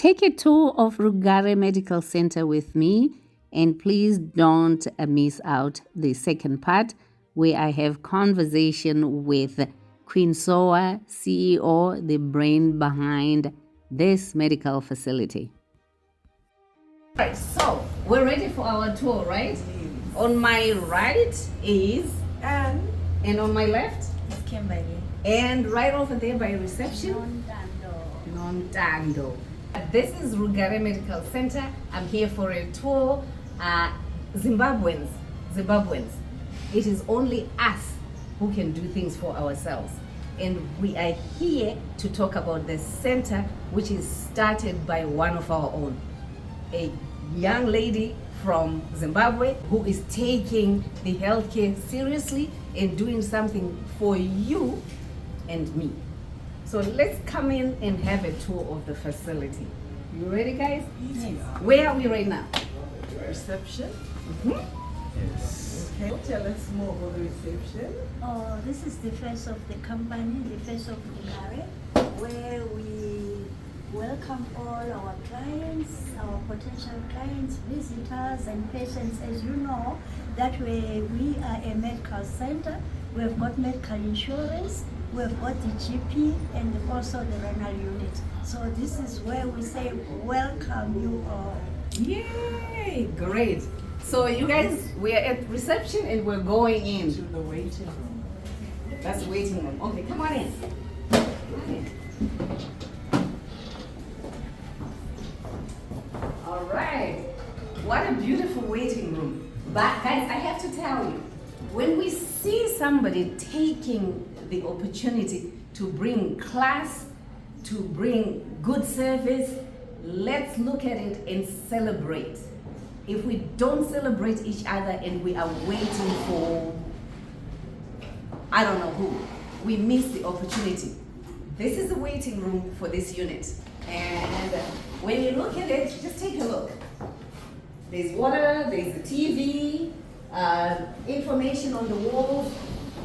Take a tour of Rugare Medical Center with me, and please don't miss out the second part where I have conversation with Queen Soa, CEO, the brain behind this medical facility. Right, so we're ready for our tour, right? On my right is And and on my left, it's Kimberly. and right over there by reception, Nontando. This is Rugare Medical Center. I'm here for a tour. Zimbabweans. It is only us who can do things for ourselves. And we are here to talk about the center, which is started by one of our own, a young lady from Zimbabwe who is taking the healthcare seriously and doing something for you and me. So let's come in and have a tour of the facility. You ready, guys? Yes. Where are we right now? Reception. Yes. Okay. Tell us more about the reception. Oh, this is the face of the company, the face of Rugare, where we welcome all our clients, our potential clients, visitors, and patients. As you know, that way we are a medical center. We have got medical insurance, we have got the GP, and also the renal unit. So this is where we say welcome you all. Yay! Great. So you guys, we are at reception and we're going To in. the waiting room. That's the waiting room. Okay, come on in. Come on in. All right. What a beautiful waiting room. But guys, I have to tell you, when we see somebody taking the opportunity to bring class, to bring good service, let's look at it and celebrate. If we don't celebrate each other and we are waiting for, I don't know who, we miss the opportunity. This is the waiting room for this unit. And when you look at it, just take a look. There's water, there's a TV, information on the walls,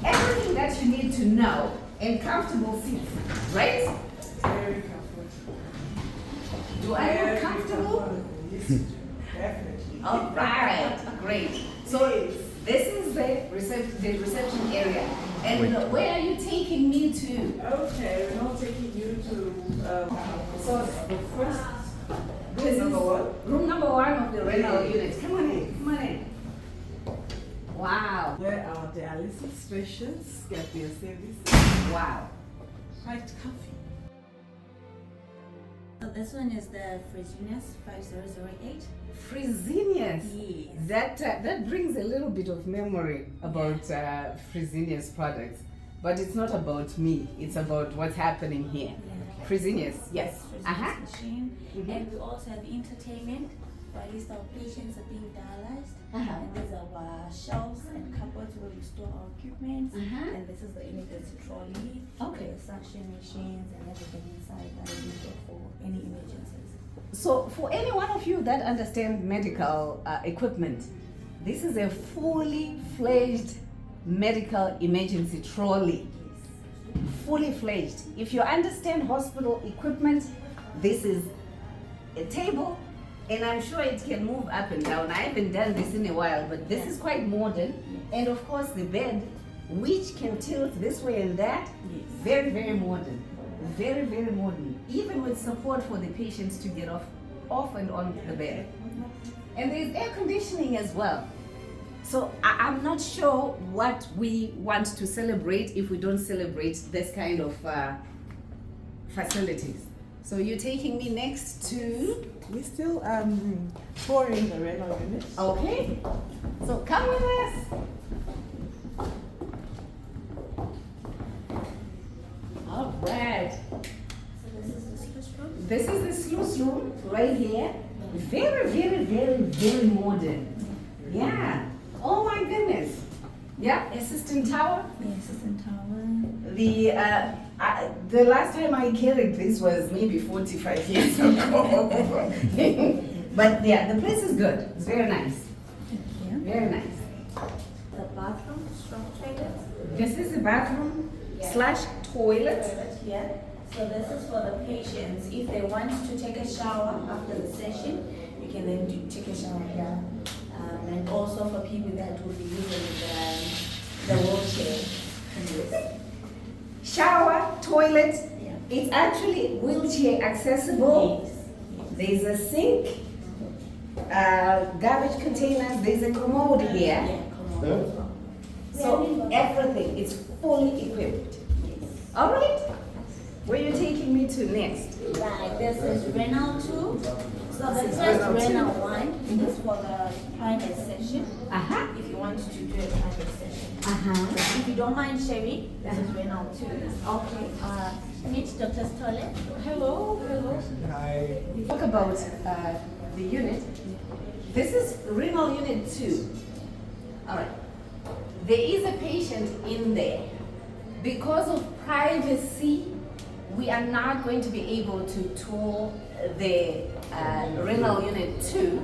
everything that you need to know, and comfortable seats, right? Very comfortable. Do I look comfortable? Yes, definitely. All right, great. So this is the reception area. And where are you taking me to? Okay, we're now taking you to So the first this is number one. room number one of the renal unit. Come on in, come on in. Wow, Where our dialysis patients get their service. wow. Quite comfy. So this one is the Fresenius 5008. Fresenius. Yes. That brings a little bit of memory about Fresenius products, but it's not about me. It's about what's happening here. Yeah. Fresenius, yes. Fresenius machine. Mhm. And we also have entertainment, while least our patients are being dialyzed. And these are our shelves and cupboards where we store our equipment. And this is the emergency trolley. Okay. The suction machines and everything inside that is needed for any emergencies. So for any one of you that understand medical equipment, this is a fully fledged medical emergency trolley. Fully fledged. If you understand hospital equipment, this is a table, and I'm sure it can move up and down. I haven't done this in a while, but this is quite modern. And of course the bed, which can tilt this way and that, very, very modern. Very, very modern. Even with support for the patients to get off and on the bed. And there's air conditioning as well. So I'm not sure what we want to celebrate if we don't celebrate this kind of facilities. So you're taking me next to, We're still touring the renal unit. okay. So come with us. All right. So this is the sluice room. This is the sluice room right here. Very, very, very, very modern. Yeah. Oh my goodness. Yeah, assistant tower. The assistant tower. The last time I carried this was maybe 45 years ago. But yeah, the place is good. It's very nice. Thank you. Very nice. The bathroom, strong toilet. This is the bathroom slash toilet. Toilet here. So this is for the patients. If they want to take a shower after the session, you can then take a shower here. And also for people that will be using the wheelchair. Yes. Shower, toilet, Yeah. it's actually wheelchair accessible. Yes. There's a sink, garbage containers, there's a commode here. Yeah, come on as well. So everything is fully equipped. All right, where are you taking me to next? Right, this is renal 2. So the This is first renal two. renal 1 is for the private session. Uh-huh. If you want to do a private session. Uh-huh. If you don't mind sharing, this is renal 2. Okay. Meet Dr. Stolle. Hello, hello. Hi. Talk about the unit. This is renal unit 2. All right. There is a patient in there. Because of privacy, we are not going to be able to tour the renal unit 2,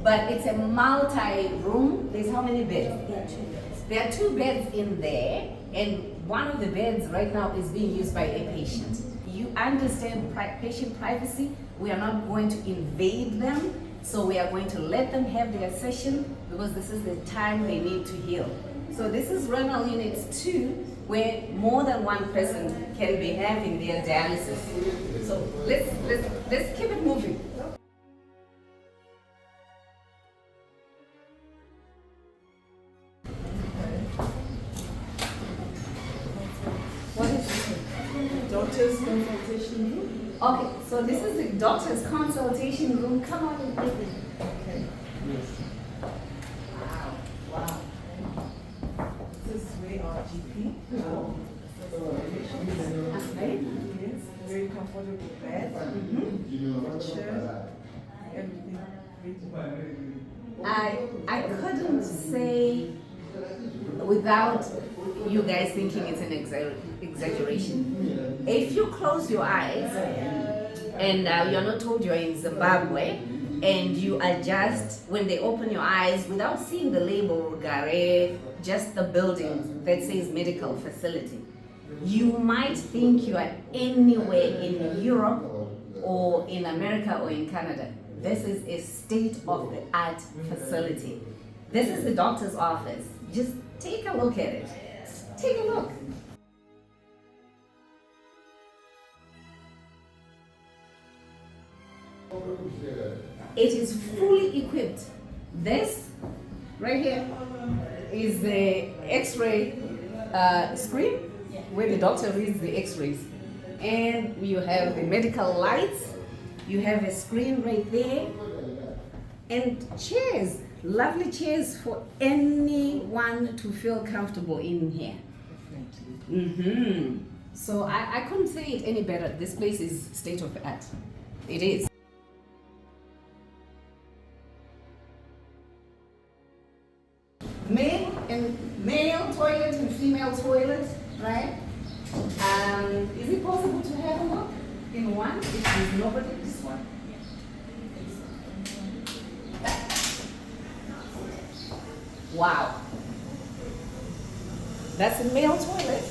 but it's a multi-room. There's how many beds? There are 2 beds. There are 2 beds in there, and one of the beds right now is being used by a patient. You understand patient privacy. We are not going to invade them, so we are going to let them have their session because this is the time they need to heal. So this is renal unit 2, where more than one person can be having their dialysis. So let's keep it moving. What is this? Doctor's consultation room. Okay, so this is the doctor's consultation room. Come on in, baby. Okay. Wow, wow. This is where our GP. Okay. Yes, very comfortable bed, chair, everything. I couldn't say without you guys thinking it's an exaggeration. If you close your eyes and you're not told you're in Zimbabwe and you adjust when they open your eyes without seeing the label Rugare, just the building that says medical facility, you might think you are anywhere in Europe or in America or in Canada. This is a state-of-the-art facility. This is the doctor's office. Just take a look at it. Take a look. It is fully equipped. This right here is the X-ray screen where the doctor reads the X-rays. And you have the medical lights. You have a screen right there. And chairs, lovely chairs for anyone to feel comfortable in here. So I couldn't say it any better. This place is state of the art. It is. Male toilet and female toilet, right? Is it possible to have a look in one if there's nobody? This one. Wow. That's a male toilet.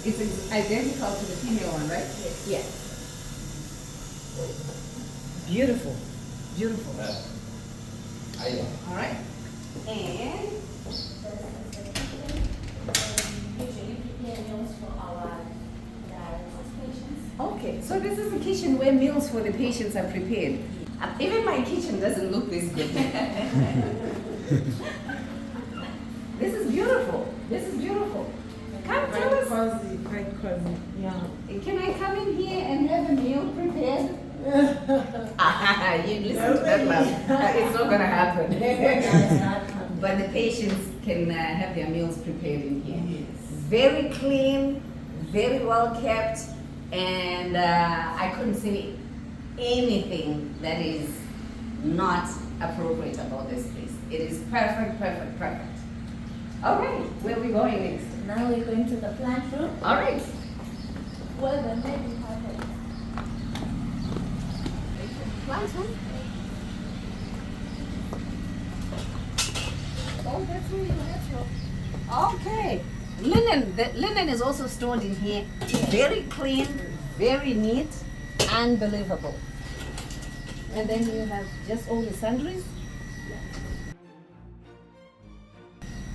It's identical to the female one, right? Yes. Yeah. Beautiful. Beautiful. All right. And Usually prepare meals for our dialysis patients. okay, so this is the kitchen where meals for the patients are prepared. Even my kitchen doesn't look this good. This is beautiful. This is beautiful. Come tell us. Quite cozy. Yeah. Can I come in here and have a meal prepared? You listen to that laugh. It's not gonna happen. But the patients can have their meals prepared in here. Yes. Very clean, very well kept, and I couldn't say anything that is not appropriate about this place. It is perfect, perfect, perfect. All right, where are we going next? Now we're going to the plant room. All right. Where the medical happens. Plant room. Oh, that's really natural. Okay. Linen. The linen is also stored in here. Very clean, Very neat, unbelievable. And then you have just all the sundries.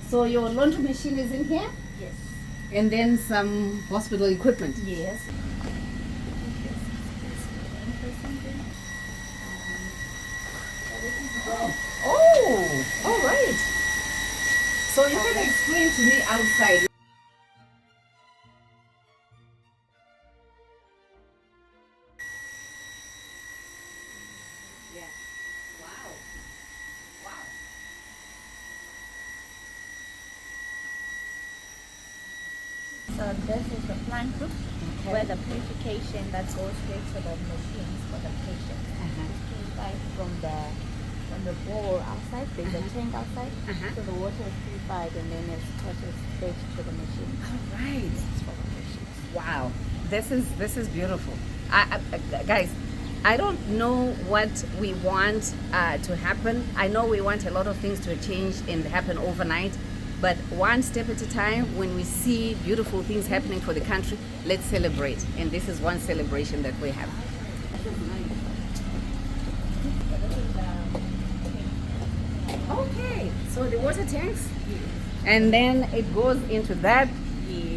So your laundry machine is in here? Yes. And then some hospital equipment. Yes. Oh, all right. So you can explain to me outside. Yeah. Wow. Wow. So this is the plant room where the purification that goes straight to the machines for the patient. It's purified from the bowl outside. There's a tank outside, so the water is purified and then it's processed straight to the machine. All right. It's for the patients. Wow, this is beautiful. Guys, I don't know what we want to happen. I know we want a lot of things to change and happen overnight, but one step at a time. When we see beautiful things happening for the country, let's celebrate. And this is one celebration that we have. Okay, so the water tanks, and then it goes into that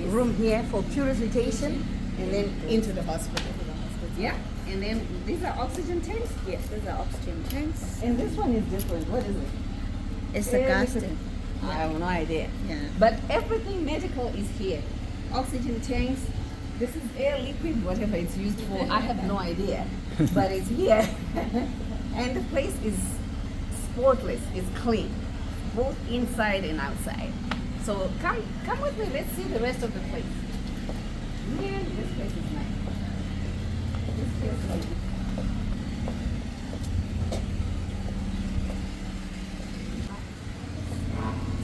room here for purification, and then into the hospital. Yeah, and then these are oxygen tanks. Yes, these are oxygen tanks. And this one is different. What is it? It's a gas tank. I have no idea. Yeah. But everything medical is here. Oxygen tanks. This is air liquid, whatever it's used for. I have no idea, but it's here, and the place is spotless. It's clean, both inside and outside. So come with me. Let's see the rest of the place. Man, this place is nice. This place is nice.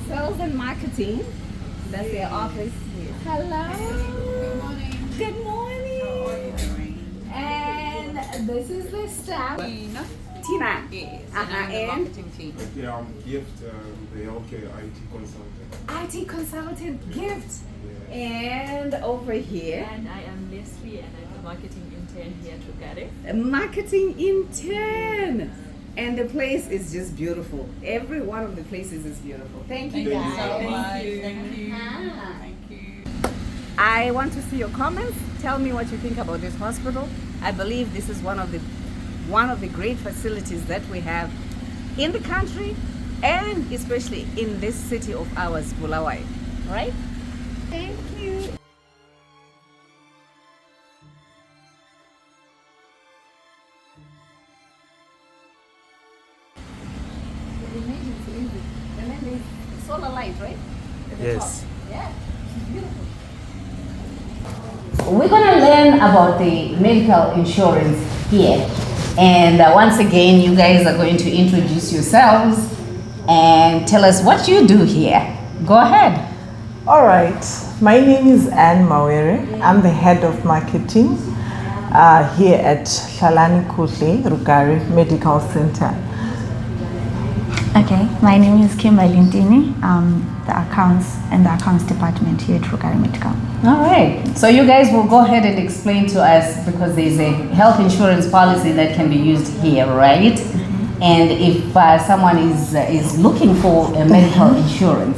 Sales and marketing. That's their office. Hello. Good morning. Good morning. And this is the staff. Tina. Yes, And the marketing team. Yeah, Gift, the healthcare IT consultant. IT consultant Gift. And over here, And I am Leslie and I'm the marketing intern here at Rugare. a marketing intern. And the place is just beautiful. Every one of the places is beautiful. Thank you guys. Thank you. Ah. Thank you. I want to see your comments. Tell me what you think about this hospital. I believe this is one of the great facilities that we have in the country, and especially in this city of ours, Bulawayo. Right? Thank you. And then there's solar light, right? At the Yes. top. Yeah, it's beautiful. We're going to learn about the medical insurance here. And once again, you guys are going to introduce yourselves and tell us what you do here. Go ahead. All right, my name is Anne Mawere. I'm the head of marketing here at Hlalani Kuhle, Rugare Medical Center. Okay, my name is Kimberly Ntini. I'm the accounts department here at Rugare Medical. All right. So you guys will go ahead and explain to us, because there's a health insurance policy that can be used here, right? And if someone is looking for a medical insurance,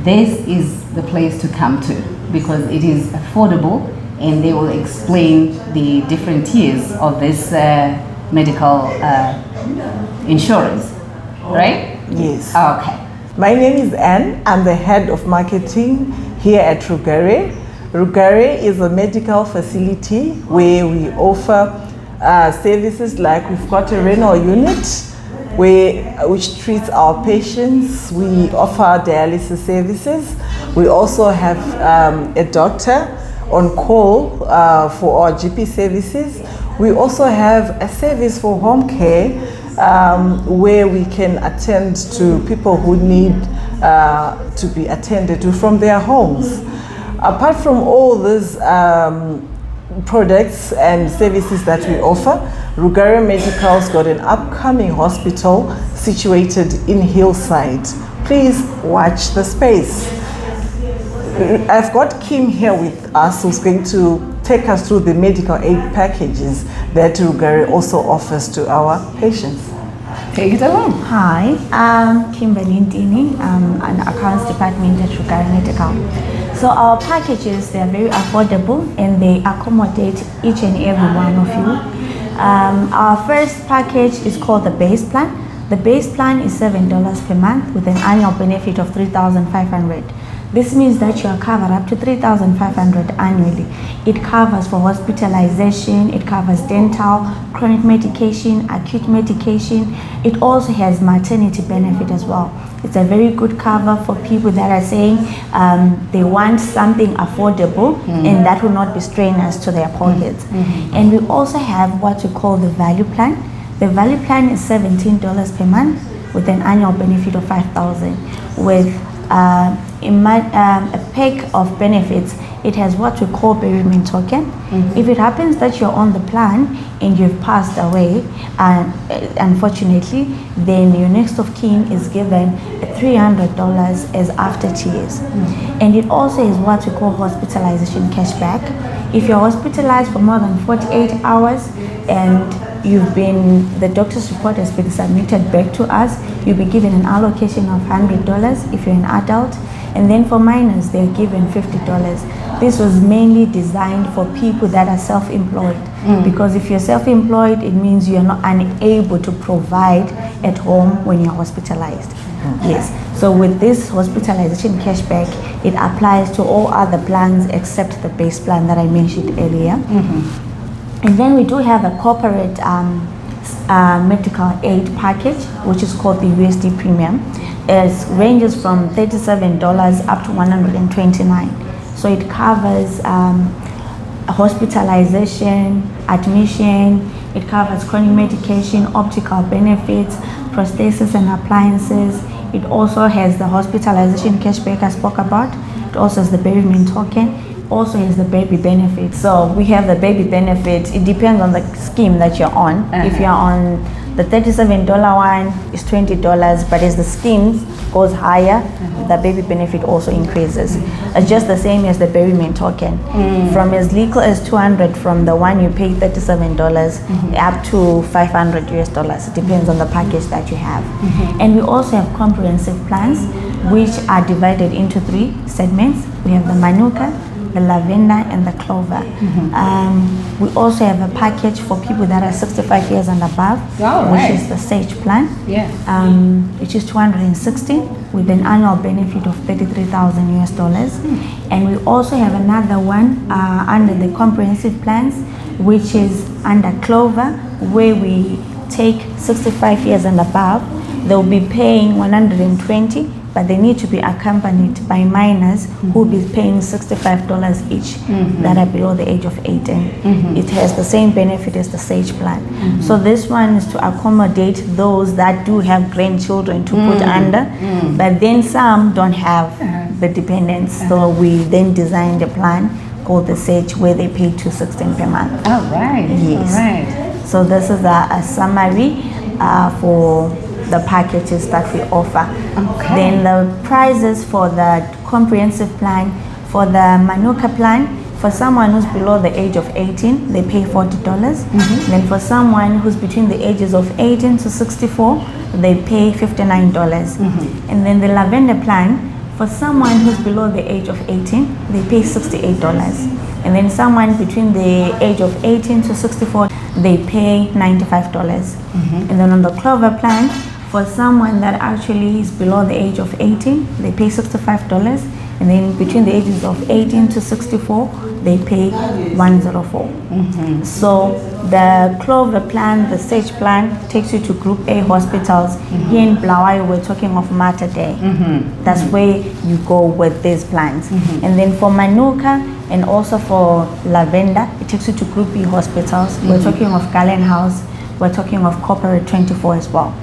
this is the place to come to, because it is affordable, and they will explain the different tiers of this medical insurance, right? Yes. Okay. My name is Anne. I'm the head of marketing here at Rugare. Rugare is a medical facility where we offer services like we've got a renal unit which treats our patients. We offer dialysis services. We also have a doctor on call for our GP services. We also have a service for home care where we can attend to people who need to be attended to from their homes. Apart from all these products and services that we offer, Rugare Medical's got an upcoming hospital situated in Hillside. Please watch the space. I've got Kim here with us, who's going to take us through the medical aid packages that Rugare also offers to our patients. Take it along. Hi, I'm Kimberly Ndini. I'm an accounts department at Rugare Medical. So our packages, they're very affordable and they accommodate each and every one of you. Our first package is called the base plan. The base plan is $7 per month with an annual benefit of $3,500. This means that you are covered up to $3,500 annually. It covers for hospitalization, it covers dental, chronic medication, acute medication. It also has maternity benefit as well. It's a very good cover for people that are saying they want something affordable and that will not be strenuous to their pockets. And we also have what we call the value plan. The value plan is $17 per month with an annual benefit of $5,000 with a pack of benefits. It has what we call bereavement token. If it happens that you're on the plan and you've passed away, unfortunately, then your next of kin is given $300 as after tears. And it also is what we call hospitalization cashback. If you're hospitalized for more than 48 hours and the doctor's report has been submitted back to us, you'll be given an allocation of $100 if you're an adult, and then for minors they're given $50. This was mainly designed for people that are self-employed, because if you're self-employed, it means you're not unable to provide at home when you're hospitalized. Yes, so with this hospitalization cashback, it applies to all other plans except the base plan that I mentioned earlier. And then we do have a corporate medical aid package, which is called the USD Premium. It ranges from $37 up to $129. So it covers hospitalization, admission, it covers chronic medication, optical benefits, prosthesis and appliances. It also has the hospitalization cashback I spoke about. It also has the bereavement token. Also has the baby benefit. So we have the baby benefit. It depends on the scheme that you're on. If you're on the $37 one, it's $20, but as the scheme goes higher, the baby benefit also increases. It's just the same as the bereavement token. From as little as $200 from the one you pay $37 up to $500 US. It depends on the package that you have. And we also have comprehensive plans, which are divided into 3 segments. We have the Manuka, the lavender, and the clover. We also have a package for people that are 65 years and above, which is the Sage plan, which is $260 with an annual benefit of $33,000 US. And we also have another one under the comprehensive plans, which is under clover, where we take 65 years and above. They'll be paying $120, but they need to be accompanied by minors who will be paying $65 each that are below the age of 18. It has the same benefit as the Sage plan. So this one is to accommodate those that do have grandchildren to put under, but then some don't have the dependents. So we then designed a plan called the Sage where they pay $216 per month. All right. Yes. All right. So this is a summary for the packages that we offer. Then the prices for the comprehensive plan, for the Manuka plan, for someone who's below the age of 18, they pay $40. Then for someone who's between the ages of 18 to 64, they pay $59. And then the lavender plan, for someone who's below the age of 18, they pay $68. And then someone between the age of 18 to 64, they pay $95. And then on the clover plan, for someone that actually is below the age of 18, they pay $65. And then between the ages of 18 to 64, they pay $104. So the clover plan, the Sage plan, takes you to Group A hospitals. Here in Bulawayo, we're talking of Mater Day. That's where you go with these plans. And then for Manuka and also for Lavender, it takes you to Group B hospitals. We're talking of Galen House. We're talking of Corporate 24 as well.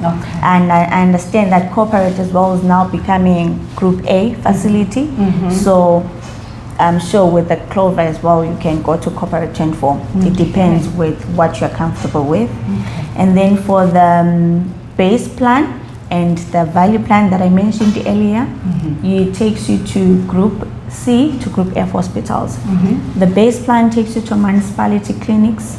And I understand that Corporate as well is now becoming Group A facility. So I'm sure with the Clover as well, you can go to Corporate 24. It depends with what you're comfortable with. And then for the base plan, And the value plan that I mentioned earlier, it takes you to Group C to Group F hospitals. The base plan takes you to municipality clinics,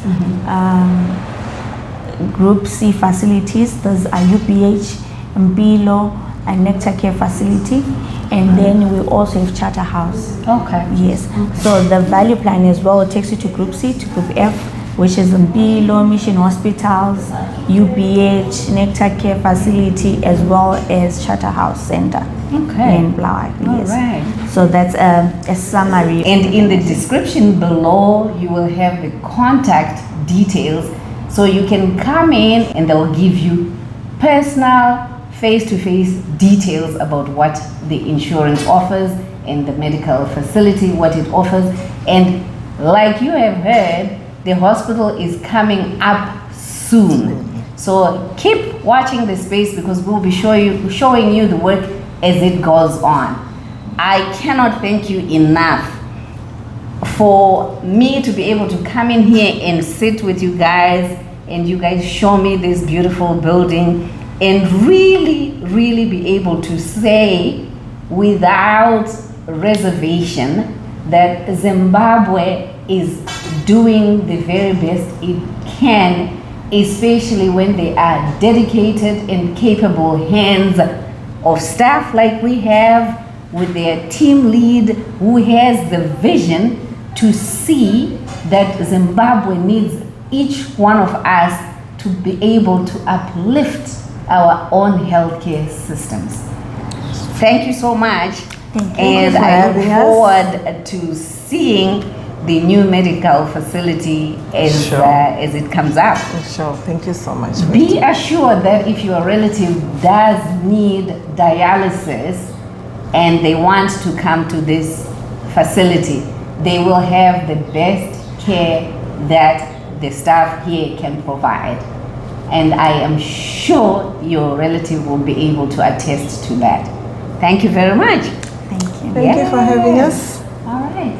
Group C facilities. Those are UPH, Mbilo, and Nectar Care facility. And then we also have Charter House. Okay. Yes. So the value plan as well takes you to Group C to Group F, which is Mbilo, Mission Hospitals, UPH, Nectar Care facility, as well as Charter House Center. Okay. In Bulawayo. Yes. All right. So that's a summary. And in the description below, you will have the contact details, so you can come in and they'll give you personal, face-to-face details about what the insurance offers and the medical facility, what it offers. And like you have heard, the hospital is coming up soon. So keep watching the space, because we'll be showing you the work as it goes on. I cannot thank you enough for me to be able to come in here and sit with you guys, and you guys show me this beautiful building, and really be able to say without reservation that Zimbabwe is doing the very best it can, especially when they are dedicated and capable hands of staff like we have, with their team lead who has the vision to see that Zimbabwe needs each one of us to be able to uplift our own healthcare systems. Thank you so much. Thank you. And for I look having us. forward to seeing the new medical facility as, Sure. as it comes up. Sure. Thank you so much. Be assured that if your relative does need dialysis and they want to come to this facility, they will have the best care that the staff here can provide. And I am sure your relative will be able to attest to that. Thank you very much. Thank you. Thank you for having us. All right.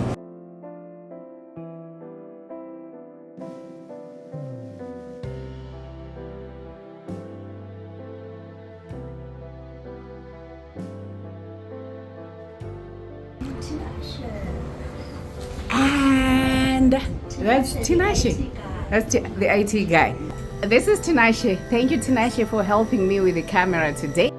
And that's Tinashe. That's the IT guy. This is Tinashe. Thank you, Tinashe, for helping me with the camera today.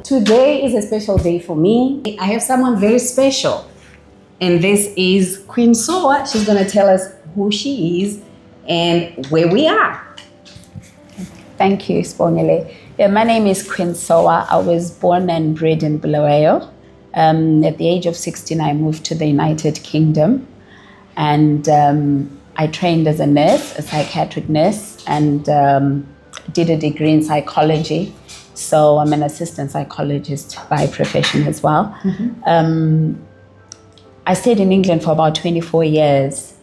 Today is a special day for me. I have someone very special, and this is Queen Soa. She's going to tell us who she is and where we are. Thank you, Sponile. Yeah, my name is Queen Soa. I was born and bred in Bulawayo. At the age of 16, I moved to the United Kingdom, and I trained as a nurse, a psychiatric nurse, and did a degree in psychology. So I'm an assistant psychologist by profession as well. I stayed in England for about 24 years,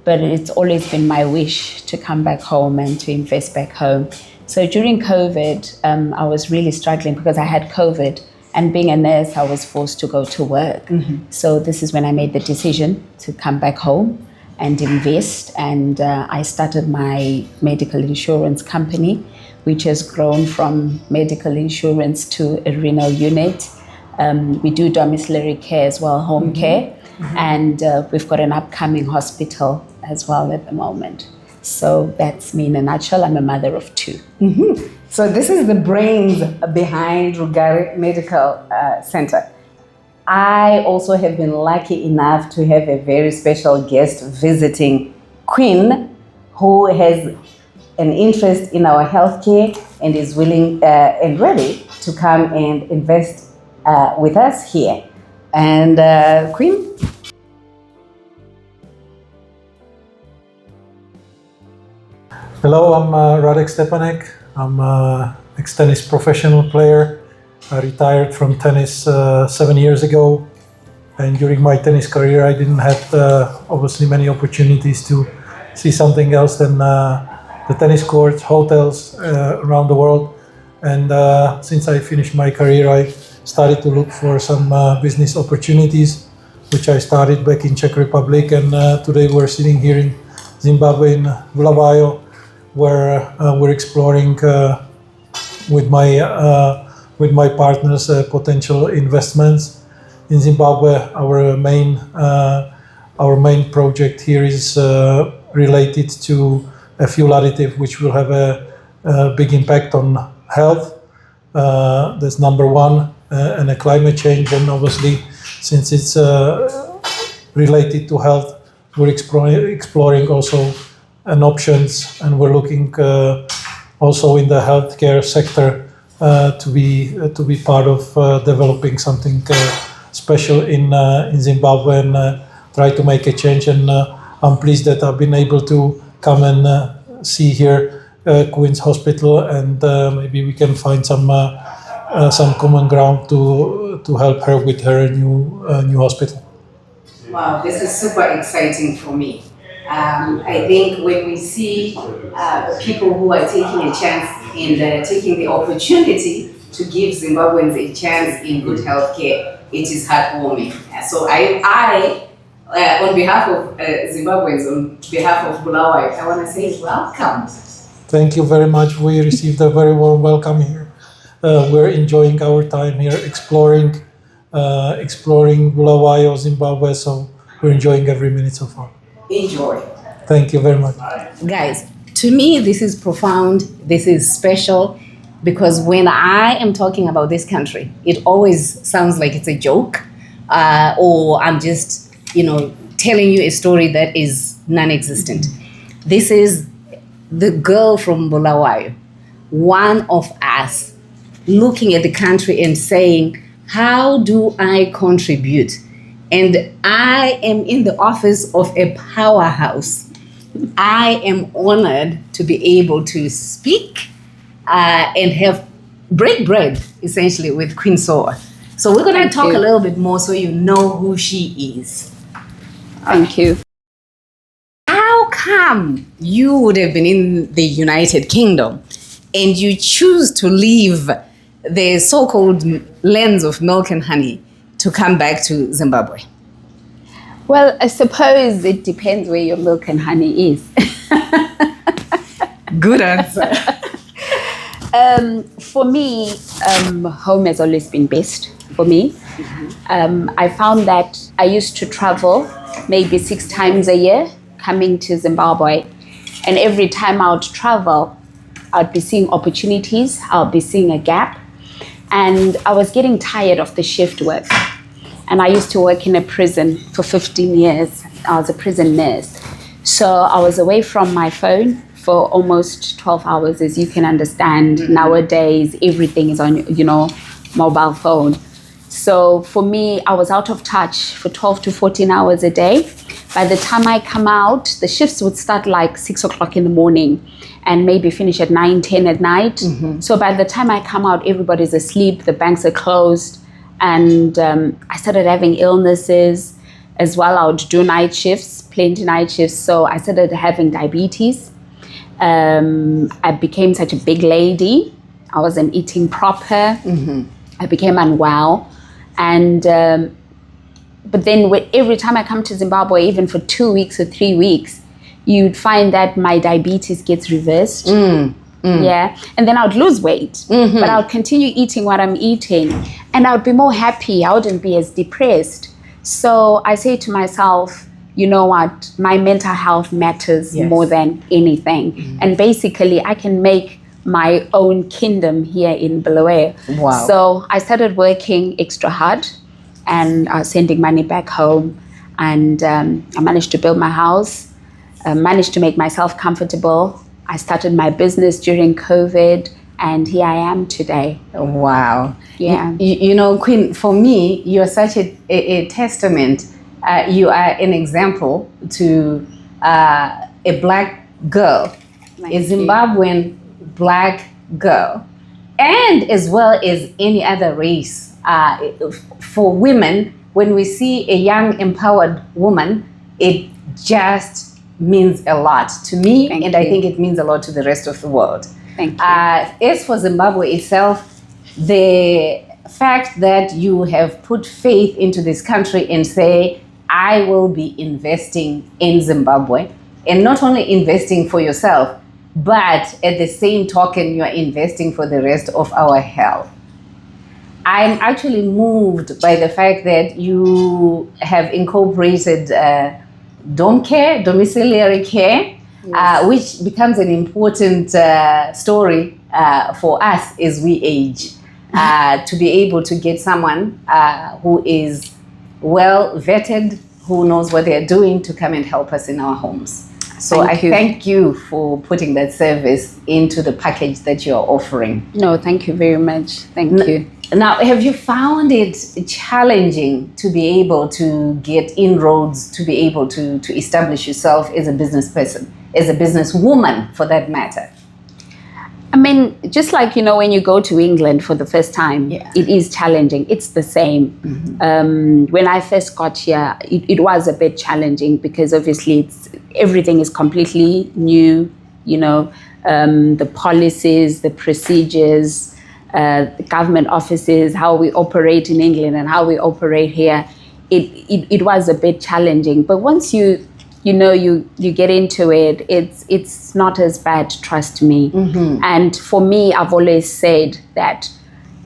but it's always been my wish to come back home and to invest back home. So during COVID, I was really struggling because I had COVID, and being a nurse, I was forced to go to work. So this is when I made the decision to come back home and invest, and I started my medical insurance company, which has grown from medical insurance to a renal unit. We do domiciliary care as well, home care, and we've got an upcoming hospital as well at the moment. So that's me in a nutshell. I'm a mother of two. So this is the brains behind Rugare Medical Center. I also have been lucky enough to have a very special guest visiting, Queen, who has an interest in our healthcare and is willing and ready to come and invest with us here. And Queen? Hello, I'm Radek Stepanek. I'm an ex-tennis professional player. I retired from tennis 7 years ago. And during my tennis career, I didn't have obviously many opportunities to see something else than the tennis courts, hotels around the world. And since I finished my career, I started to look for some business opportunities, which I started back in Czech Republic. And today we're sitting here in Zimbabwe, in Bulawayo, where we're exploring with my partners potential investments. In Zimbabwe, our main project here is related to a fuel additive which will have a big impact on health. That's number one, and a climate change. And obviously, since it's related to health, we're exploring also an options, and we're looking also in the healthcare sector to be part of developing something special in Zimbabwe and try to make a change. And I'm pleased that I've been able to come and see here Queen's Hospital, and maybe we can find some common ground to help her with her new hospital. Wow, this is super exciting for me. I think when we see people who are taking a chance in taking the opportunity to give Zimbabweans a chance in good healthcare, it is heartwarming. So I on behalf of Zimbabweans, on behalf of Bulawayo, I want to say welcome. Thank you very much. We received a very warm welcome here. We're enjoying our time here, exploring Bulawayo, Zimbabwe. So we're enjoying every minute so far. Enjoy. Thank you very much. Guys, to me, this is profound. This is special because when I am talking about this country, it always sounds like it's a joke or I'm just, telling you a story that is non-existent. This is the girl from Bulawayo, one of us, looking at the country and saying, how do I contribute? And I am in the office of a powerhouse. I am honored to be able to speak and break bread, essentially, with Queen Soa. So we're going to talk a little bit more so you know who she is. Thank you. How come you would have been in the United Kingdom and you choose to leave the so-called lands of milk and honey to come back to Zimbabwe? Well, I suppose it depends where your milk and honey is. Good answer. For me, home has always been best for me. I found that I used to travel maybe 6 times a year coming to Zimbabwe. And every time I would travel, I'd be seeing opportunities, I'll be seeing a gap. And I was getting tired of the shift work. And I used to work in a prison for 15 years. I was a prison nurse. So I was away from my phone for almost 12 hours, as you can understand. Nowadays, everything is on, mobile phone. So for me, I was out of touch for 12 to 14 hours a day. By the time I come out, the shifts would start like 6 o'clock in the morning and maybe finish at 9, 10 at night. Mm-hmm. So by the time I come out, everybody's asleep, the banks are closed. And I started having illnesses as well. I would do night shifts, plenty night shifts. So I started having diabetes. I became such a big lady. I wasn't eating proper. Mm-hmm. I became unwell. And but then every time I come to Zimbabwe, even for 2 weeks or 3 weeks, you'd find that my diabetes gets reversed. Yeah, and then I would lose weight, but I would continue eating what I'm eating, and I would be more happy. I wouldn't be as depressed. So I say to myself, you know what, my mental health matters more than anything. And basically, I can make my own kingdom here in Bulawayo. Wow. So I started working extra hard and sending money back home, and I managed to build my house, managed to make myself comfortable. I started my business during COVID, and here I am today. Wow. Yeah. Queen, for me, you're such a testament. You are an example to a black girl, a Zimbabwean black girl, and as well as any other race. For women, when we see a young, empowered woman, it just means a lot to me, and I think it means a lot to the rest of the world. Thank you. As for Zimbabwe itself, the fact that you have put faith into this country and say, I will be investing in Zimbabwe, and not only investing for yourself, but at the same token, you are investing for the rest of our health. I'm actually moved by the fact that you have incorporated dom care, domiciliary care, which becomes an important story for us as we age, to be able to get someone who is well vetted, who knows what they're doing, to come and help us in our homes. So thank you for putting that service into the package that you're offering. No, thank you very much. Thank you. Now, have you found it challenging to be able to get inroads, to be able to establish yourself as a business person, as a businesswoman for that matter? I mean, just like, when you go to England for the first time, it is challenging. It's the same. When I first got here, it was a bit challenging because obviously everything is completely new, the policies, the procedures, the government offices, how we operate in England and how we operate here. It was a bit challenging. But once you get into it, it's not as bad, trust me. And for me, I've always said that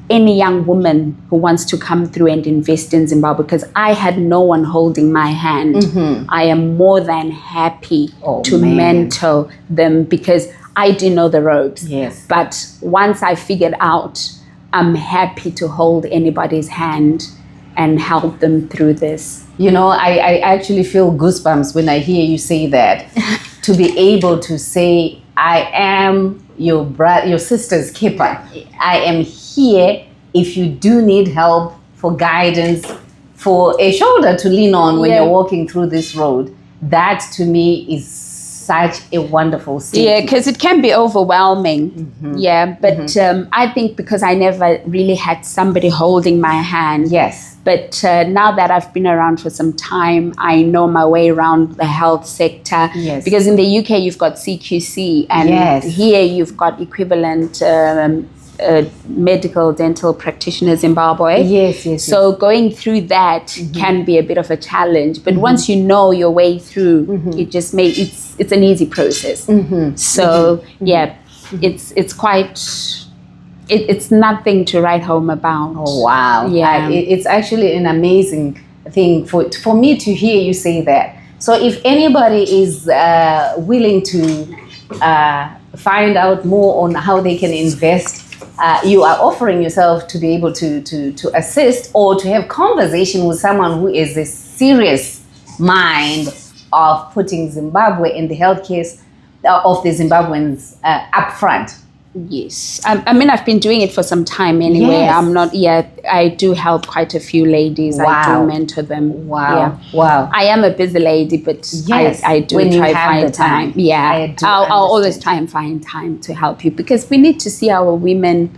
any young woman who wants to come through and invest in Zimbabwe, because I had no one holding my hand, I am more than happy to mentor them because I didn't know the ropes. Yes. But once I figured out, I'm happy to hold anybody's hand and help them through this. I actually feel goosebumps when I hear you say that. To be able to say, I am your sister's keeper. I am here if you do need help, for guidance, for a shoulder to lean on when you're walking through this road. That to me is such a wonderful statement. Yeah, because it can be overwhelming. But I think because I never really had somebody holding my hand. Yes. But now that I've been around for some time, I know my way around the health sector. Yes. Because in the UK, you've got CQC, and here you've got equivalent medical dental practitioner Zimbabwe. Yes. So going through that can be a bit of a challenge. But once you know your way through, it just it's an easy process. So it's quite... It's nothing to write home about. Oh, wow. Yeah. It's actually an amazing thing for me to hear you say that. So if anybody is willing to find out more on how they can invest, you are offering yourself to be able to assist or to have conversation with someone who is a serious mind of putting Zimbabwe in the healthcare of the Zimbabweans up front. Yes. I mean, I've been doing it for some time anyway. Yes. I'm not yet. I do help quite a few ladies. Wow. I do mentor them. Wow. Wow. I am a busy lady, but I do when try you to have find the time. Yeah. I'll always try and find time to help you because we need to see our women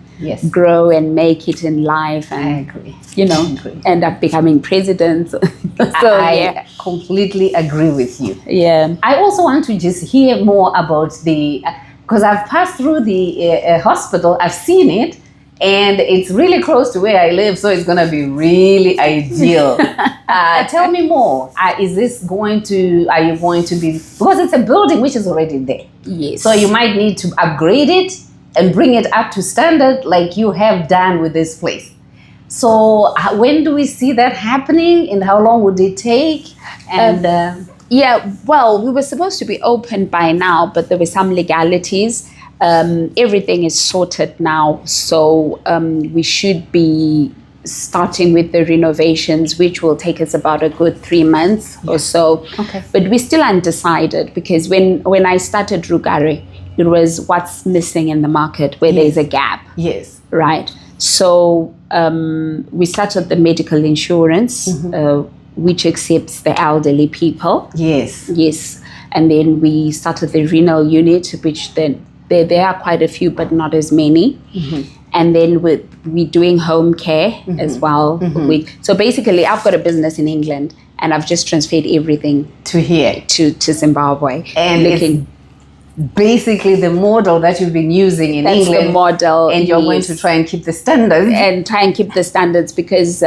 grow and make it in life and, end up becoming presidents. I completely agree with you. Yeah. I also want to just hear more about because I've passed through the hospital, I've seen it, and it's really close to where I live, so it's going to be really ideal. Tell me more. Are you going to be, because it's a building which is already there. Yes. So you might need to upgrade it and bring it up to standard like you have done with this place. So when do we see that happening and how long would it take? And well, we were supposed to be open by now, but there were some legalities. Everything is sorted now, so we should be starting with the renovations, which will take us about a good 3 months or so. Okay. But we're still undecided because when I started Rugare, it was what's missing in the market where there's a gap. Yes. Right. So we started the medical insurance, which accepts the elderly people. Yes. Yes. And then we started the renal unit, which then there are quite a few, but not as many. And then we're doing home care as well. So basically, I've got a business in England, and I've just transferred everything to here, to Zimbabwe. And it's basically the model that you've been using in England. That's the model. And you're going to try and keep the standards. And try and keep the standards because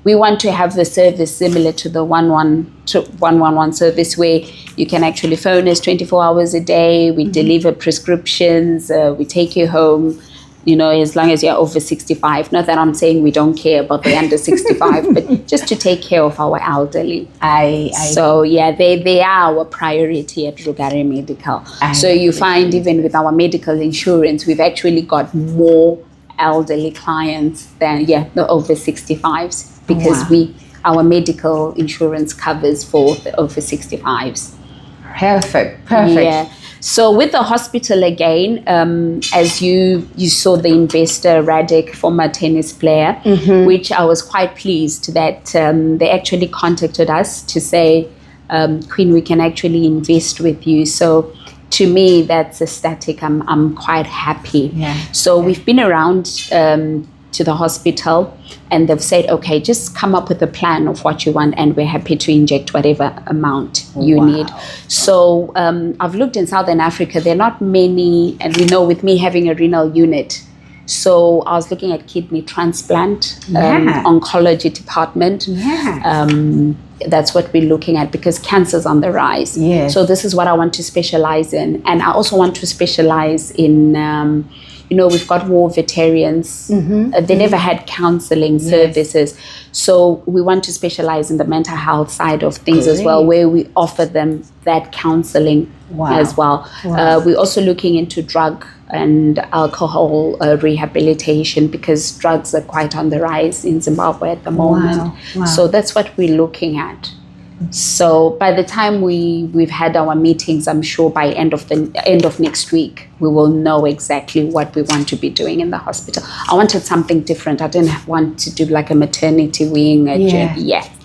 we want to have the service similar to the 111 service, where you can actually phone us 24 hours a day. We deliver prescriptions. We take you home, as long as you're over 65. Not that I'm saying we don't care about the under 65, but just to take care of our elderly. So yeah, they are our priority at Rugare Medical. So you find even with our medical insurance, we've actually got more elderly clients than the over 65s, because our medical insurance covers for the over 65s. Perfect. Yeah. So with the hospital again, as you saw the investor, Radek, former tennis player, which I was quite pleased that they actually contacted us to say, Queen, we can actually invest with you. So to me, that's ecstatic. I'm quite happy. So we've been around to the hospital, and they've said, okay, just come up with a plan of what you want, and we're happy to inject whatever amount you need. So I've looked in Southern Africa. There are not many, and we know with me having a renal unit, so I was looking at kidney transplant, oncology department. That's what we're looking at, because cancer's on the rise. So this is what I want to specialize in. And I also want to specialize in, we've got war veterans. They never had counseling services. So we want to specialize in the mental health side of things as well, where we offer them that counseling as well. We're also looking into drug and alcohol rehabilitation, because drugs are quite on the rise in Zimbabwe at the moment. So that's what we're looking at. So by the time we've had our meetings, I'm sure by end of next week, we will know exactly what we want to be doing in the hospital. I wanted something different. I didn't want to do like a maternity wing.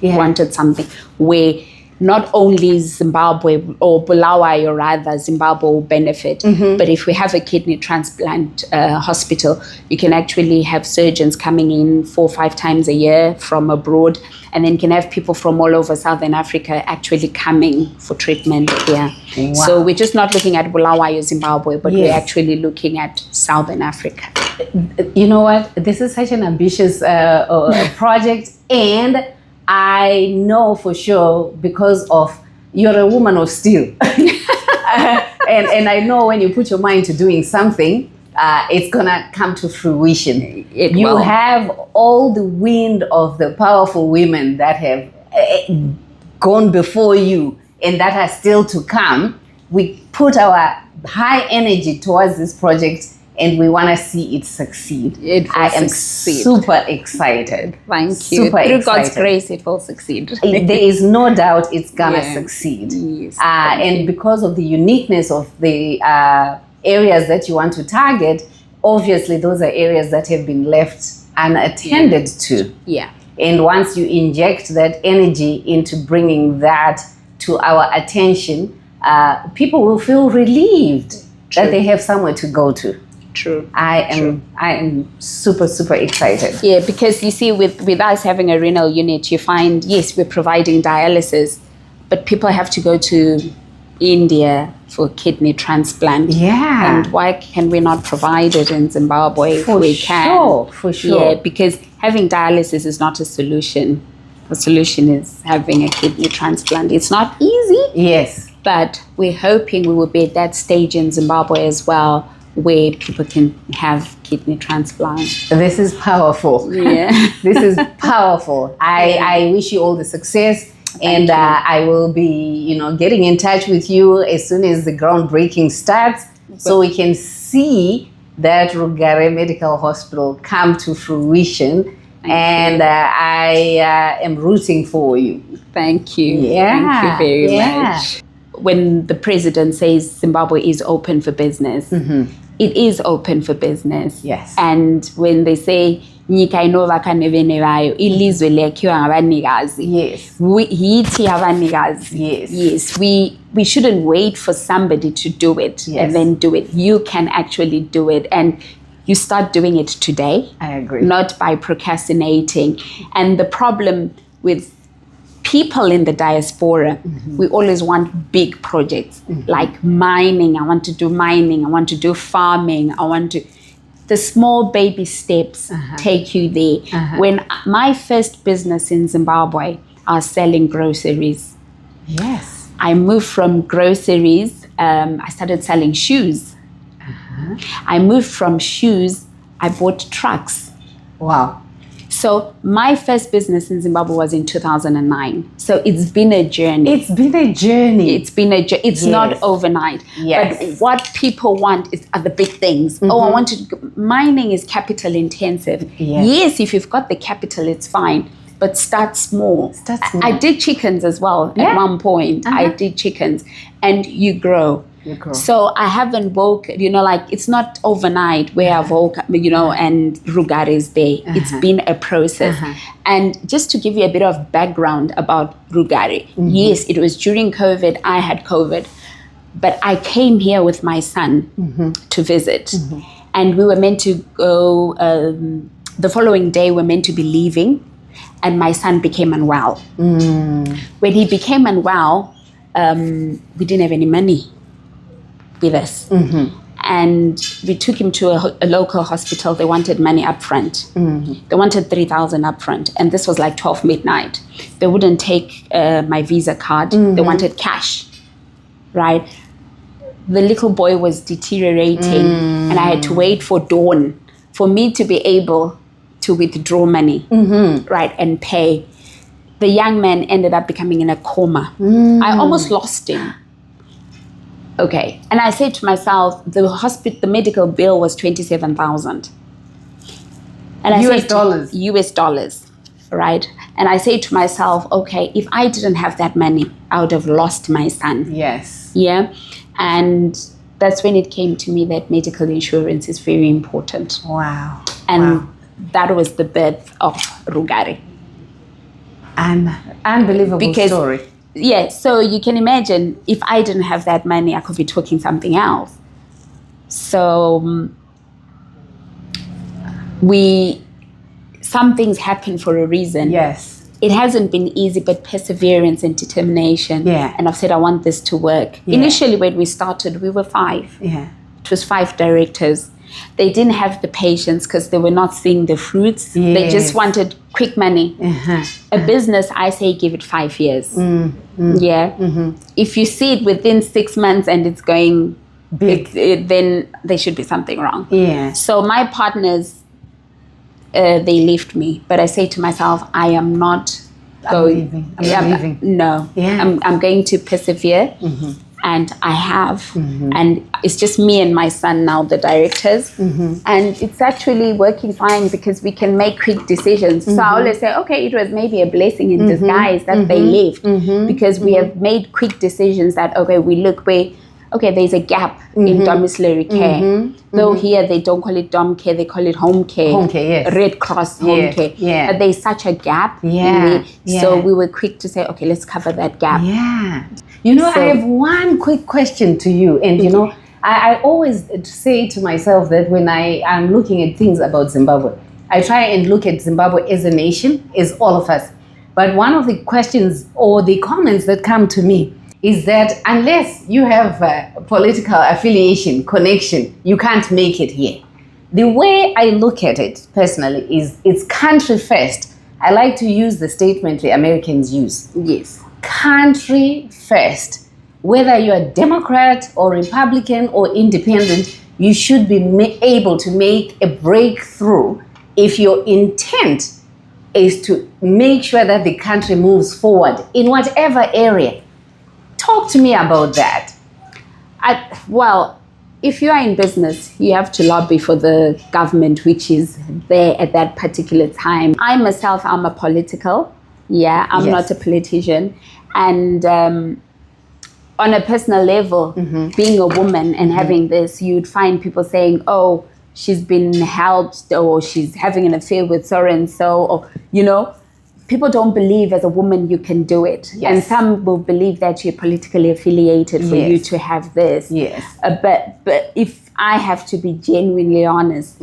Wanted something where not only Zimbabwe or Bulawayo, rather, Zimbabwe will benefit, but if we have a kidney transplant hospital, you can actually have surgeons coming in 4 or 5 times a year from abroad, and then you can have people from all over Southern Africa actually coming for treatment here. So we're just not looking at Bulawayo, Zimbabwe, but we're actually looking at Southern Africa. You know what? This is such an ambitious project, and I know for sure, because of you're a woman of steel. and I know when you put your mind to doing something, it's gonna come to fruition. You have all the wind of the powerful women that have gone before you and that are still to come. We put our high energy towards this project, and we want to see it succeed. I am super excited. Thank you. Through God's grace, it will succeed. There is no doubt it's gonna succeed. And because of the uniqueness of the areas that you want to target, obviously those are areas that have been left unattended to. And once you inject that energy into bringing that to our attention, people will feel relieved that they have somewhere to go to. I am super, super excited. Because you see, with us having a renal unit, you find, yes, we're providing dialysis, but people have to go to India for kidney transplant. And why can we not provide it in Zimbabwe if we can? For sure. Because having dialysis is not a solution. The solution is having a kidney transplant. It's not easy. But we're hoping we will be at that stage in Zimbabwe as well, where people can have kidney transplant. This is powerful. This is powerful. I wish you all the success. And I will be, getting in touch with you as soon as the groundbreaking starts, so we can see that Rugare Medical Hospital come to fruition. And I am rooting for you. Thank you. Thank you very much. When the president says Zimbabwe is open for business, it is open for business. And when they say nyika inovaka nevene vayo, ilizwe lekhiwa ngabanikazi. Yithi abanikazi. We shouldn't wait for somebody to do it and then do it. You can actually do it, and you start doing it today. I agree. Not by procrastinating. And the problem with people in the diaspora, we always want big projects like mining. I want to do mining. I want to do farming. the small baby steps take you there. When my first business in Zimbabwe, I was selling groceries. Yes. I moved from groceries, I started selling shoes. I moved from shoes, I bought trucks. Wow. So my first business in Zimbabwe was in 2009. So it's been a journey. It's been a journey. It's not overnight. Yes. But what people want are the big things. Oh, I want to, mining is capital intensive. Yes, if you've got the capital, it's fine. But start small. I did chickens as well at one point. I did chickens, and you grow. So I haven't woke, like it's not overnight where I've woke up, and Rugare is there. It's been a process. And just to give you a bit of background about Rugare, yes, it was during COVID. I had COVID, but I came here with my son to visit, and we were meant to go. The following day, we're meant to be leaving. And my son became unwell. When he became unwell, we didn't have any money with us. And we took him to a local hospital. They wanted money up front. They wanted 3,000 up front. And this was like 12 midnight. They wouldn't take my Visa card. They wanted cash, right? The little boy was deteriorating and I had to wait for dawn for me to be able to withdraw money, right, and pay. The young man ended up becoming in a coma. I almost lost him. Okay, and I said to myself, the medical bill was 27,000. And I US dollars. US dollars, right? And I said to myself, okay, if I didn't have that money, I would have lost my son. Yes. Yeah, and that's when it came to me that medical insurance is very important. Wow. And that was the birth of Rugare. An unbelievable story. Yeah, so you can imagine if I didn't have that money, I could be talking something else. So some things happen for a reason. Yes. It hasn't been easy, but perseverance and determination. Yeah. And I've said, I want this to work. Yeah. Initially, when we started, we were 5. Yeah. It was 5 directors. They didn't have the patience because they were not seeing the fruits. Yes. They just wanted quick money. A business, I say, give it 5 years. Yeah. If you see it within 6 months and it's going big, then there should be something wrong. Yeah. So my partners, they left me. But I say to myself, I am not going. I'm leaving. No. Yeah. I'm going to persevere. And I have. And it's just me and my son now, the directors. And it's actually working fine because we can make quick decisions. So I always say, okay, it was maybe a blessing in disguise that they left because we have made quick decisions that, okay, we look where, okay, there's a gap in domiciliary care. Though here they don't call it dom care, they call it home care. Home care, yes. Red Cross home care. Yeah. But there's such a gap. Yeah. So we were quick to say, okay, let's cover that gap. Yeah. I have one quick question to you. And, I always say to myself that when I am looking at things about Zimbabwe, I try and look at Zimbabwe as a nation, as all of us. But one of the questions or the comments that come to me is that unless you have a political affiliation, connection, you can't make it here. The way I look at it personally is it's country first. I like to use the statement the Americans use. Yes. Country first. Whether you're a Democrat or Republican or independent, you should be able to make a breakthrough if your intent is to make sure that the country moves forward in whatever area. Talk to me about that. Well, if you are in business, you have to lobby for the government, which is there at that particular time. I myself, I'm a political. Yeah, I'm not a politician. And on a personal level, being a woman and having this, you'd find people saying, oh, she's been helped or she's having an affair with so-and-so, or, people don't believe as a woman you can do it. Yes. And some will believe that you're politically affiliated for you to have this. Yes. But if I have to be genuinely honest,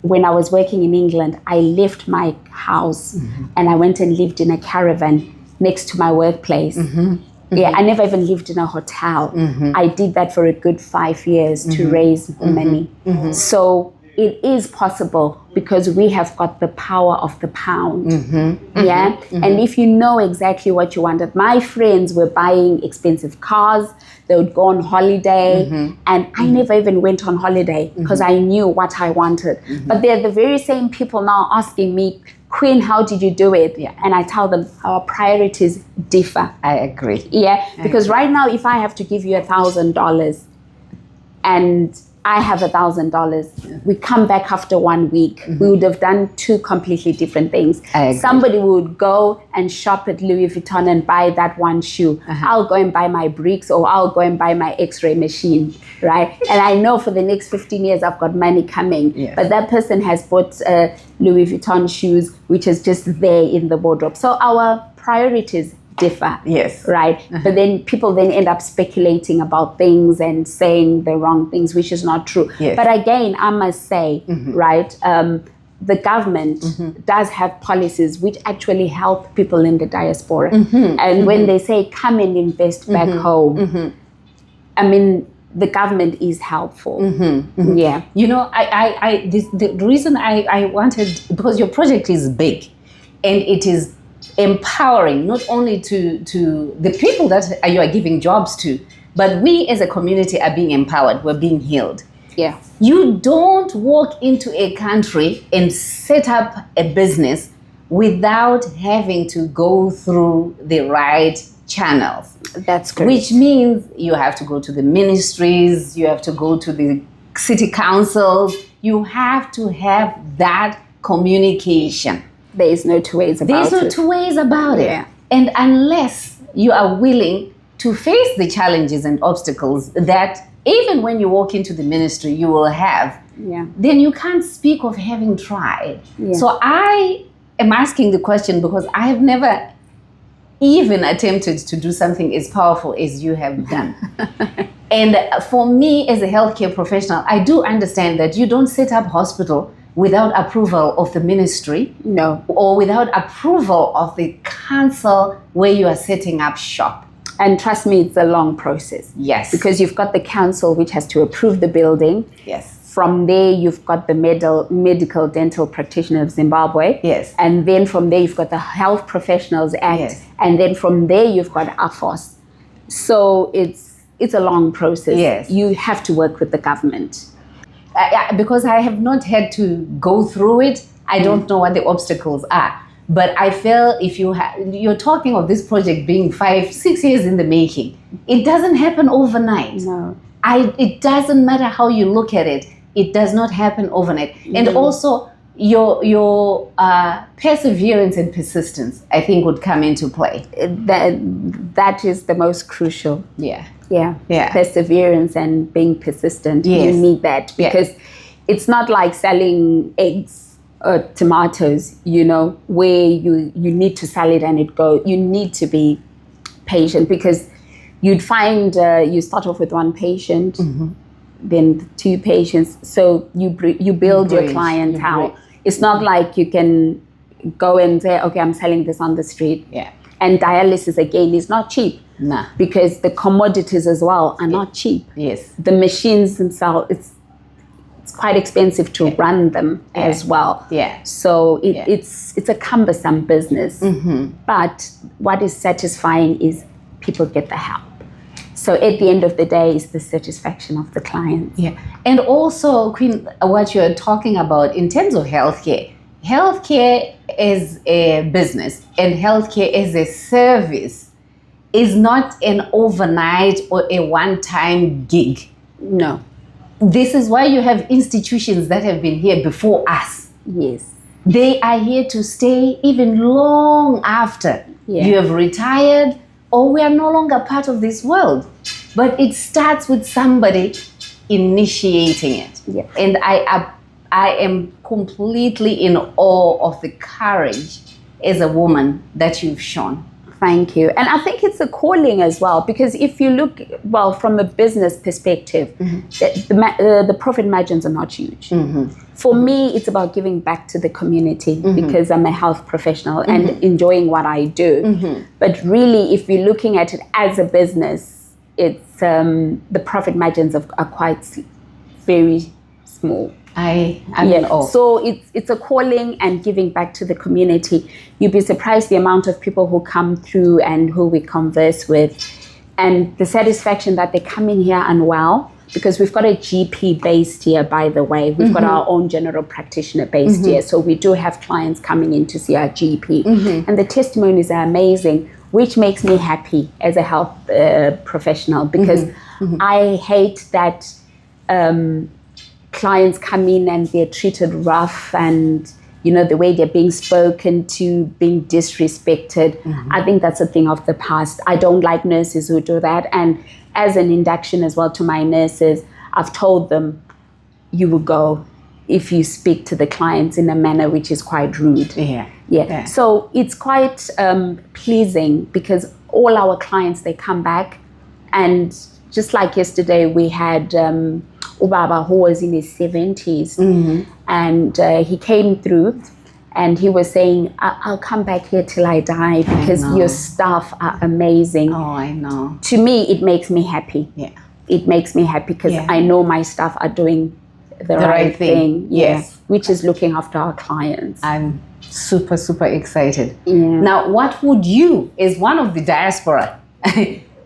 when I was working in England, I left my house and I went and lived in a caravan next to my workplace. Yeah, I never even lived in a hotel. I did that for a good 5 years to raise money. So it is possible because we have got the power of the pound. Yeah. And if you know exactly what you wanted, my friends were buying expensive cars, they would go on holiday, and I never even went on holiday because I knew what I wanted. But they're the very same people now asking me, Queen, how did you do it? Yeah. And I tell them our priorities differ. I agree. Yeah, because right now, if I have to give you $1,000 and I have $1,000, we come back after 1 week, we would have done two completely different things. I agree. Somebody would go and shop at Louis Vuitton and buy that one shoe. I'll go and buy my bricks, or I'll go and buy my x-ray machine, right? And I know for the next 15 years, I've got money coming. Yes. But that person has bought Louis Vuitton shoes, which is just there in the wardrobe. So our priorities differ. Yes. Right. But then people then end up speculating about things and saying the wrong things, which is not true. Yes. But again, I must say, right, the government does have policies which actually help people in the diaspora. And when they say come and invest back home, I mean, the government is helpful. Yeah. You know, the reason I wanted, because your project is big and it is empowering not only to the people that you are giving jobs to, but we as a community are being empowered, we're being healed. Yeah. You don't walk into a country and set up a business without having to go through the right channels. That's correct. Which means you have to go to the ministries, you have to go to the city councils, you have to have that communication. There is no two ways about it. There's no two ways about Yeah. it. And unless you are willing to face the challenges and obstacles that even when you walk into the ministry you will have, Yeah. then you can't speak of having tried. Yeah. So I am asking the question because I have never even attempted to do something as powerful as you have done. And for me as a healthcare professional, I do understand that you don't set up hospital without approval of the ministry. No. Or without approval of the council where you are setting up shop. And trust me, it's a long process. Yes. Because you've got the council which has to approve the building. Yes. From there, you've got the Medical Dental Practitioner of Zimbabwe. Yes. And then from there, you've got the Health Professionals Act. Yes. And then from there, you've got AFOS. So it's a long process. Yes. You have to work with the government. Because I have not had to go through it, I don't know what the obstacles are. But I feel if you're talking of this project being 5-6 years in the making, it doesn't happen overnight. No. It doesn't matter how you look at it. It does not happen overnight. And also your perseverance and persistence, I think, would come into play. That is the most crucial. Yeah. Yeah. Yeah. Perseverance and being persistent. Yes. You need that because it's not like selling eggs or tomatoes, where you need to sell it and it goes. You need to be patient because you'd find you start off with one patient, then two patients. So you build your clientele. It's not like you can go and say, okay, I'm selling this on the street. Yeah. And dialysis, again, is not cheap. Nah. Because the commodities as well are not cheap. Yes. The machines themselves, it's quite expensive to run them as well. Yeah. So it's a cumbersome business. But what is satisfying is people get the help. So at the end of the day, it's the satisfaction of the client. Yeah. And also, Queen, what you're talking about in terms of healthcare is a business and healthcare is a service, is not an overnight or a one-time gig. No. This is why you have institutions that have been here before us. Yes. They are here to stay even long after you have retired or we are no longer part of this world. But it starts with somebody initiating it. Yeah. And I am completely in awe of the courage as a woman that you've shown. Thank you. And I think it's a calling as well, because if you look, from a business perspective, the profit margins are not huge. For me, it's about giving back to the community because I'm a health professional and enjoying what I do. But really, if you're looking at it as a business, it's the profit margins are quite very small. I'm in awe. So it's a calling and giving back to the community. You'd be surprised the amount of people who come through and who we converse with, and the satisfaction that they come in here unwell, because we've got a GP based here, by the way. We've got our own general practitioner based here. So we do have clients coming in to see our GP. And the testimonies are amazing, which makes me happy as a health professional, because I hate that clients come in and they're treated rough, and the way they're being spoken to, being disrespected. I think that's a thing of the past. I don't like nurses who do that. And as an induction as well to my nurses, I've told them, you will go if you speak to the clients in a manner which is quite rude. So it's quite pleasing, because all our clients, they come back, and just like yesterday, we had Ubaba, who was in his 70s, and he came through, and he was saying, I'll come back here till I die, because your staff are amazing. Oh, I know. To me, it makes me happy. It makes me happy, because I know my staff are doing the right thing. Yes. Which is looking after our clients. I'm super, super excited. Now, what would you, as one of the diaspora,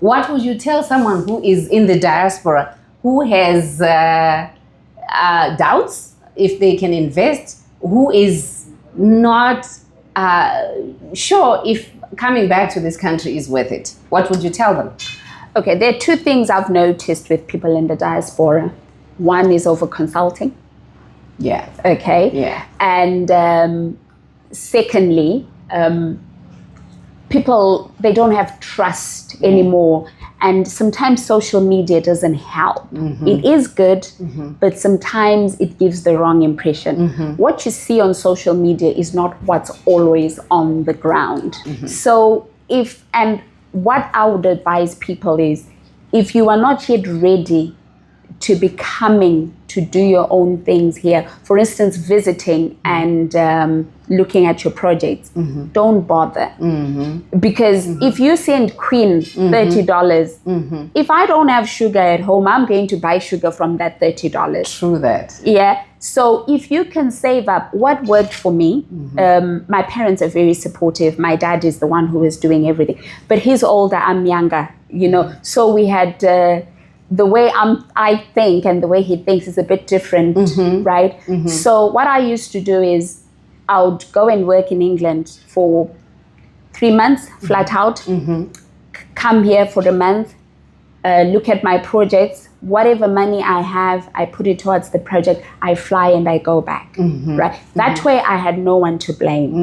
what would you tell someone who is in the diaspora, who has doubts if they can invest, who is not sure if coming back to this country is worth it? What would you tell them? Okay, there are two things I've noticed with people in the diaspora. One is over consulting. Okay. And secondly, people, they don't have trust anymore. And sometimes social media doesn't help. It is good, but sometimes it gives the wrong impression. What you see on social media is not what's always on the ground. So what I would advise people is, if you are not yet ready to be coming to do your own things here, for instance, visiting and looking at your projects, don't bother. Because if you send Queen $30, if I don't have sugar at home, I'm going to buy sugar from that $30. True that. So if you can save up, what worked for me, my parents are very supportive. My dad is the one who is doing everything, but he's older, I'm younger, so we had the way I think and the way he thinks is a bit different, right? So what I used to do is I would go and work in England for 3 months, flat out, come here for a month, look at my projects. Whatever money I have, I put it towards the project. I fly and I go back, right? That way I had no one to blame,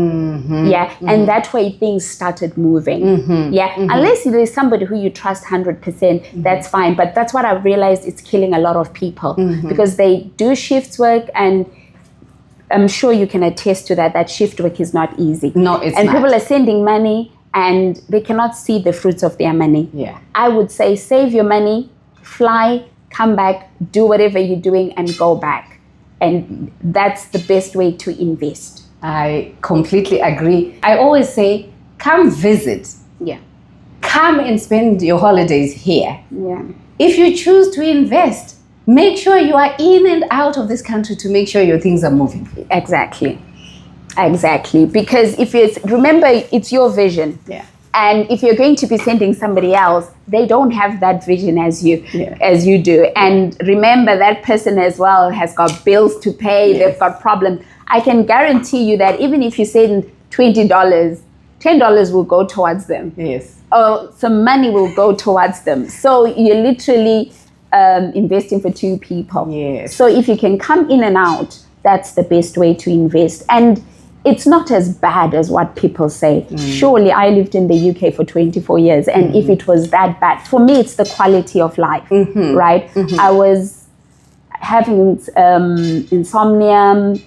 and that way things started moving, unless there's somebody who you trust 100%, that's fine. But that's what I've realized, it's killing a lot of people, because they do shifts work, and I'm sure you can attest to that, that shift work is not easy. No, it's and not. People are sending money and they cannot see the fruits of their money. I would say save your money, fly, come back, do whatever you're doing and go back. And that's the best way to invest. I completely agree. I always say, come visit. Come and spend your holidays here. If you choose to invest, make sure you are in and out of this country to make sure your things are moving. Exactly. Because remember, it's your vision. And if you're going to be sending somebody else, they don't have that vision as you do. And remember, that person as well has got bills to pay, they've got problems. I can guarantee you that even if you send $20, $10 will go towards them. Or some money will go towards them. So you're literally investing for two people. So if you can come in and out, that's the best way to invest. And it's not as bad as what people say. Surely I lived in the UK for 24 years, and if it was that bad, for me it's the quality of life, right? I was having insomnia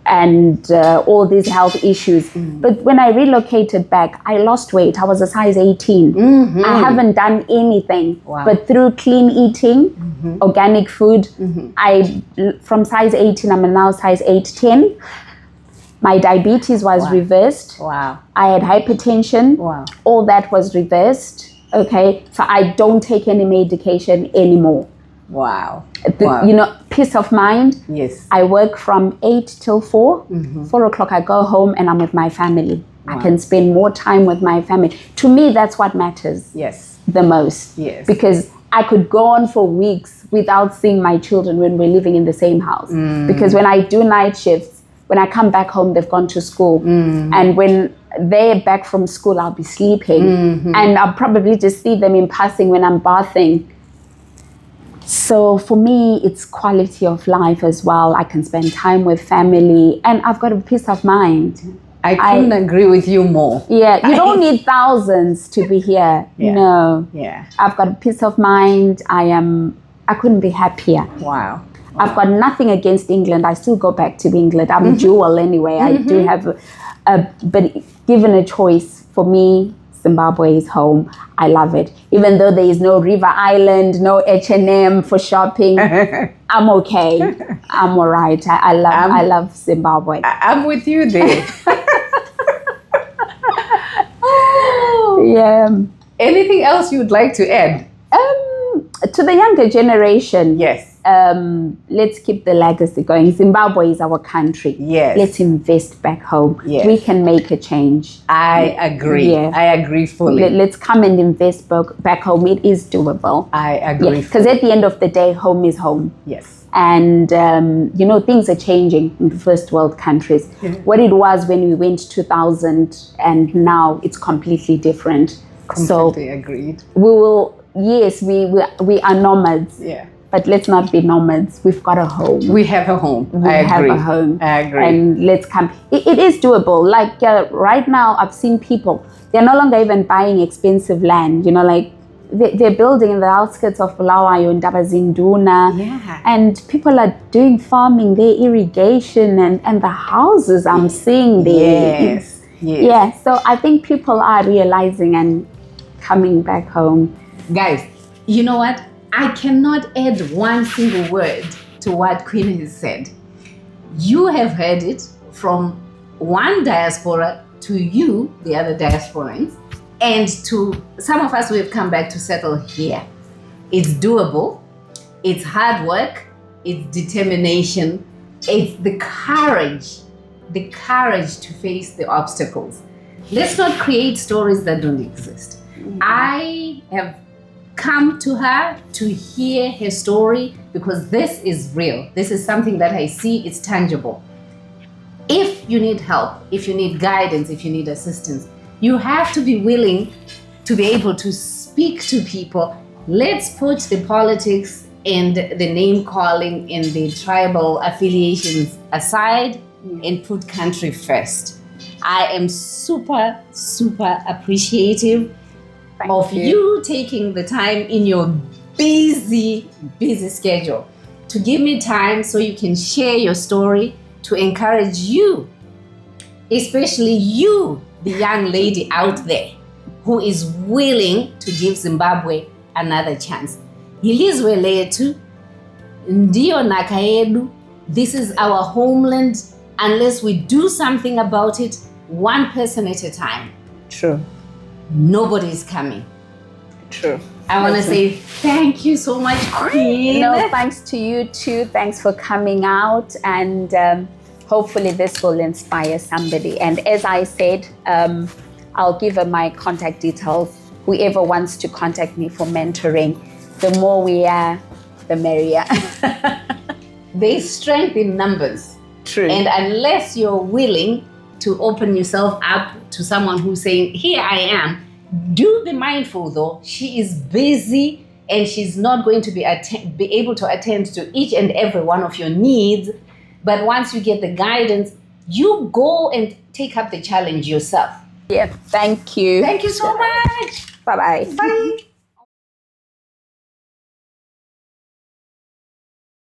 and all these health issues. But when I relocated back, I lost weight. I was a size 18. I haven't done anything, but through clean eating, organic food, from size 18, I'm now size 8'10". My diabetes was reversed. Wow. I had hypertension. Wow. All that was reversed. Okay. So I don't take any medication anymore. Wow. You know, peace of mind. Yes. I work from 8 till 4. 4 o'clock I go home and I'm with my family. I can spend more time with my family. To me, that's what matters. Yes. The most. Yes. Because I could go on for weeks without seeing my children when we're living in the same house. Because when I do night shifts, when I come back home, they've gone to school. And when they're back from school, I'll be sleeping. And I'll probably just see them in passing when I'm bathing. So for me, it's quality of life as well. I can spend time with family and I've got a peace of mind. I couldn't agree with you more. Yeah, you don't need thousands to be here. Yeah. No. Yeah. I've got a peace of mind. I couldn't be happier. Wow. I've got nothing against England. I still go back to England. I'm dual anyway. I do have but given a choice, for me, Zimbabwe is home. I love it. Even though there is no River Island, no H&M for shopping, I'm okay. I'm all right. I love Zimbabwe. I'm with you there. Yeah. Anything else you would like to add? To the younger generation, Yes. let's keep the legacy going. Zimbabwe is our country. Yes. Let's invest back home. Yes. We can make a change. I agree. Yeah. I agree fully. Let's come and invest back home. It is doable. I agree. Because at the end of the day, home is home. Yes. And, things are changing in first world countries. What it was when we went 2000 and now it's completely different. Completely agreed. We will, yes, we are nomads. Yeah. But let's not be nomads. We've got a home. We have a home. We I have agree. a home. I agree. And let's come. It is doable. Like right now, I've seen people, they're no longer even buying expensive land. Like they're building in the outskirts of Bulawayo and Dabazinduna. Yeah. And people are doing farming there, irrigation, and the houses I'm seeing there. Yes. Yes. Yeah. So I think people are realizing and coming back home. Guys, you know what? I cannot add one single word to what Queen has said. You have heard it from one diaspora to you, the other diasporans, and to some of us who have come back to settle here. It's doable. It's hard work. It's determination. It's the courage to face the obstacles. Let's not create stories that don't exist. I have come to her to hear her story because this is real. This is something that I see, it's tangible. If you need help, if you need guidance, if you need assistance, you have to be willing to be able to speak to people. Let's put the politics and the name calling and the tribal affiliations aside and put country first. I am super, super appreciative of you taking the time in your busy schedule to give me time so you can share your story, to encourage you, especially you, the young lady out there who is willing to give Zimbabwe another chance. Ilizwe letu, ndio naka yedu. This is our homeland. Unless we do something about it, one person at a time, True. nobody is coming. True. I want to say thank you so much, Queen. No, thanks to you too. Thanks for coming out, and hopefully this will inspire somebody. And as I said, I'll give her my contact details. Whoever wants to contact me for mentoring, the more we are, the merrier. There's strength in numbers. True. And unless you're willing to open yourself up to someone who's saying, here I am, do be mindful though, she is busy and she's not going to be able to attend to each and every one of your needs. But once you get the guidance, you go and take up the challenge yourself. Yeah, thank you. Thank you so much. Bye-bye. Bye.